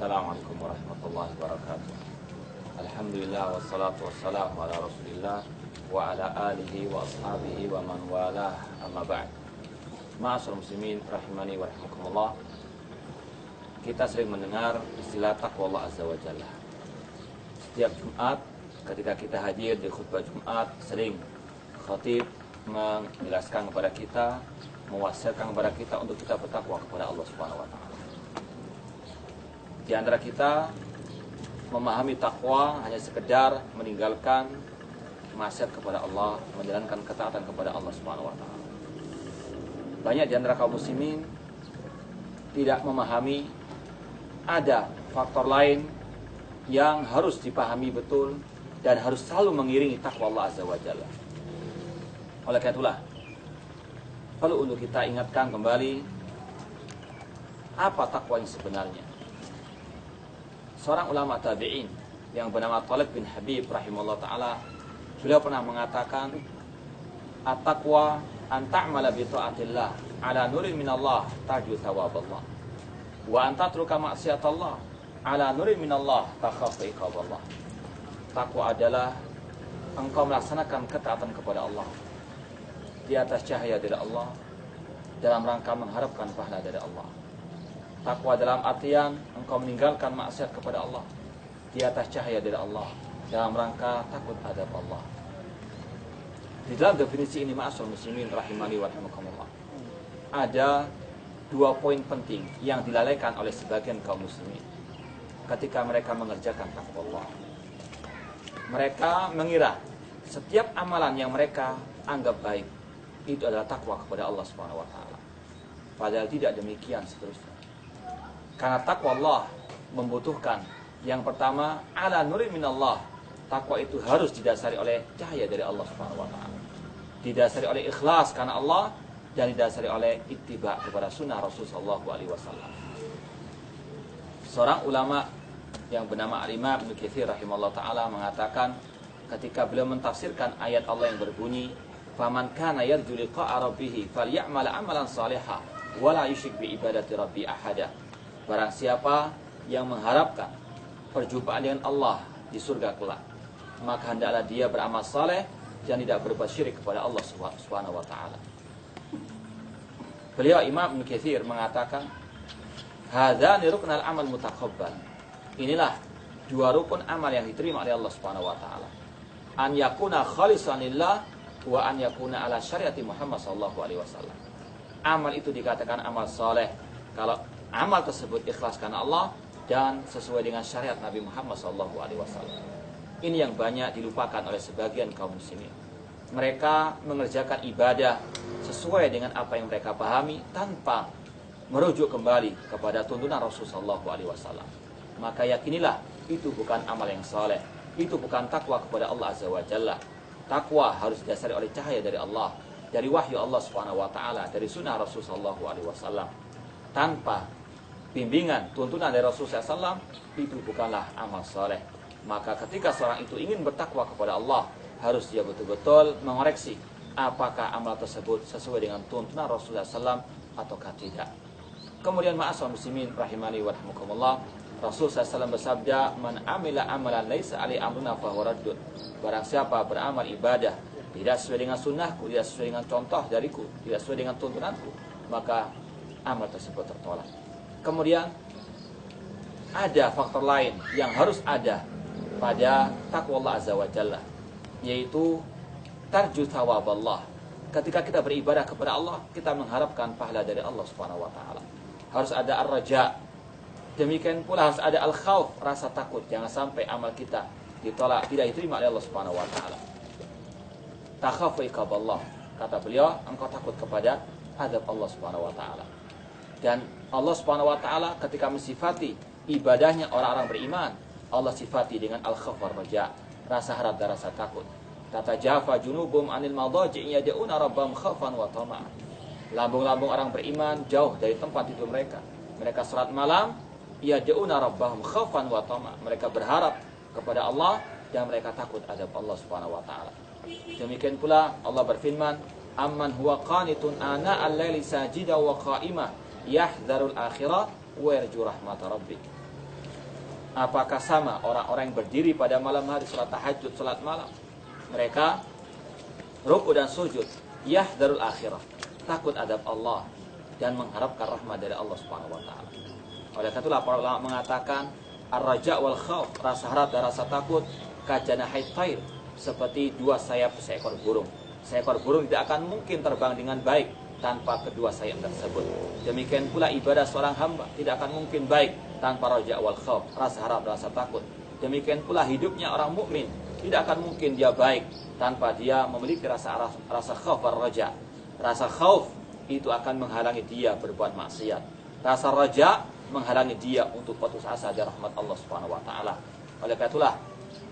Assalamualaikum warahmatullahi wabarakatuh. Alhamdulillah wassalatu wassalamu ala Rasulillah wa ala alihi wa ashabihi wa man walah, amma ba'd. Ma'asyiral muslimin rahimani wa rahimakumullah. Kita sering mendengar istilah taqwa Allah azza wa jalla. Setiap Jumat ketika kita hadir di khutbah Jumat, sering khatib menjelaskan kepada kita, mewasiatkan kepada kita untuk kita bertakwa kepada Allah Subhanahu wa taala. Di antara kita memahami takwa hanya sekedar meninggalkan maksiat kepada Allah, menjalankan ketaatan kepada Allah Subhanahu wa taala. Banyak di antara kaum muslimin tidak memahami ada faktor lain yang harus dipahami betul dan harus selalu mengiringi takwa Allah azza wa jalla. Oleh karena itulah perlu untuk kita ingatkan kembali apa takwa yang sebenarnya. Seorang ulama tabi'in yang bernama Thalib bin Habib rahimahullah ta'ala, beliau pernah mengatakan, at-taqwa an ta'mala bi ta'atillah ala nurin minallah tarju thawaballah wa an tatruka maksiatallah ala nurin minallah takhafu iqaballah. Takwa adalah engkau melaksanakan ketaatan kepada Allah di atas cahaya dari Allah dalam rangka mengharapkan pahala dari Allah. Takwa dalam artian engkau meninggalkan maksiat kepada Allah di atas cahaya dari Allah dalam rangka takut adab Allah. Di dalam definisi ini, ma'asyiral muslimin rahimani wa rahimakumullah, ada dua poin penting yang dilalaikan oleh sebagian kaum muslimin ketika mereka mengerjakan takwa Allah. Mereka mengira setiap amalan yang mereka anggap baik itu adalah takwa kepada Allah Subhanahu wa taala. Padahal tidak demikian seterusnya. Karena takwa Allah membutuhkan yang pertama ala nurin minallah. Takwa itu harus didasari oleh cahaya dari Allah Subhanahu wa taala. Didasari oleh ikhlas karena Allah dan didasari oleh ittiba kepada sunnah Rasulullah sallallahu alaihi wasallam. Seorang ulama yang bernama Al-Imam Ibnu Katsir rahimahullah taala mengatakan ketika beliau mentafsirkan ayat Allah yang berbunyi, "Faman kana yarju liqa'a rabbih falyamal amalan shalihan wa la yusyrik bi ibadati rabbi ahada." Barang siapa yang mengharapkan perjumpaan dengan Allah di surga kelak, maka hendaklah dia beramal saleh dan tidak berbuat syirik kepada Allah Subhanahu wa taala. Beliau Imam Ibnu Katsir mengatakan, "Hadzani ruknal amal mutaqabbal." Inilah dua rukun amal yang diterima oleh Allah Subhanahu wa taala. An yakuna khalisan lillah wa an yakuna ala syariati Muhammad sallallahu alaihi wasallam. Amal itu dikatakan amal saleh kalau amal tersebut ikhlas karena Allah dan sesuai dengan syariat Nabi Muhammad SAW. Ini yang banyak dilupakan oleh sebagian kaum muslimin. Mereka mengerjakan ibadah sesuai dengan apa yang mereka pahami tanpa merujuk kembali kepada tuntunan Rasulullah SAW. Maka yakinilah itu bukan amal yang saleh, itu bukan takwa kepada Allah Azza wa Jalla. Takwa harus didasari oleh cahaya dari Allah, dari wahyu Allah Subhanahu wa taala, dari sunnah Rasulullah SAW. Tanpa bimbingan, tuntunan dari Rasulullah SAW, itu bukanlah amal saleh. Maka ketika seorang itu ingin bertakwa kepada Allah, harus dia betul-betul mengoreksi apakah amal tersebut sesuai dengan tuntunan Rasulullah SAW ataukah tidak. Kemudian ma'asyiral muslimin rahimani wa rahimakumullah, Rasulullah SAW bersabda, "Man amila amalan laisa alaihi amruna fahuwa raddun." Barang siapa beramal ibadah tidak sesuai dengan sunnahku, tidak sesuai dengan contoh dariku, tidak sesuai dengan tuntunanku, maka amal tersebut tertolak. Kemudian ada faktor lain yang harus ada pada takwa Allah Azza wa Jalla, yaitu tarju thawaballah. Ketika kita beribadah kepada Allah, kita mengharapkan pahala dari Allah Subhanahu wa taala. Harus ada ar-raja. Demikian pula harus ada al-khauf, rasa takut jangan sampai amal kita ditolak, tidak diterima oleh Allah Subhanahu wa taala. Takhafu iqaballah. Kata beliau, engkau takut kepada azab Allah Subhanahu wa taala. Dan Allah Subhanahu wa taala ketika mensifati ibadahnya orang-orang beriman, Allah sifati dengan al-khauf war-raja, rasa harap dan rasa takut. Kata Jafa junubum anil madaji' yad'una rabbahum khaufan wa tama'an. Lambung-lambung orang beriman jauh dari tempat tidur mereka. Mereka salat malam, yad'una rabbahum khaufan wa tama'an. Mereka berharap kepada Allah dan mereka takut azab Allah Subhanahu wa taala. Demikian pula Allah berfirman, "Amman huwa qanitun ana al-laili sajida wa qa'imah yahdzarul akhirah wa yarju rahmat rabbih." Apakah sama orang-orang yang berdiri pada malam hari salat tahajud, salat malam? Mereka ruku dan sujud, yahdharul akhirah, takut adab Allah dan mengharapkan rahmat dari Allah Subhanahu wa taala. Oleh karena itulah para ulama mengatakan ar-raja wal khauf, rasa harap dan rasa takut, kajanahai thair, seperti dua sayap seekor burung. Seekor burung tidak akan mungkin terbang dengan baik tanpa kedua sayap tersebut. Demikian pula ibadah seorang hamba tidak akan mungkin baik tanpa raja wal khauf, rasa harap dan rasa takut. Demikian pula hidupnya orang mukmin tidak akan mungkin dia baik tanpa dia memiliki rasa khauf dan raja. Rasa khauf itu akan menghalangi dia berbuat maksiat. Rasa raja menghalangi dia untuk putus asa dari rahmat Allah Subhanahu wa taala. Oleh karena itulah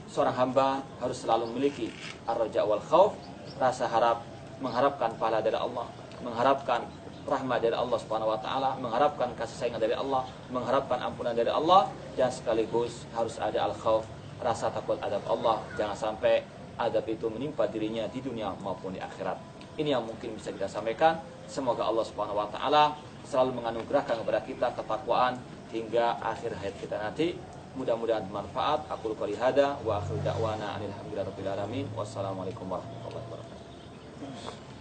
seorang hamba harus selalu memiliki ar-raja wal khauf, rasa harap, mengharapkan pahala dari Allah, mengharapkan rahmat dari Allah Subhanahu wa taala, mengharapkan kasih sayang dari Allah, mengharapkan ampunan dari Allah, dan sekaligus harus ada al-khauf, rasa takut adab Allah. Jangan sampai adab itu menimpa dirinya di dunia maupun di akhirat. Ini yang mungkin bisa kita sampaikan. Semoga Allah Subhanahu wa taala selalu menganugerahkan kepada kita ketakwaan hingga akhir hayat kita nanti. Mudah-mudahan bermanfaat. Aku qouli hada wa akhiru da'wana alhamdulillahirabbil alamin. Wassalamualaikum warahmatullahi wabarakatuh.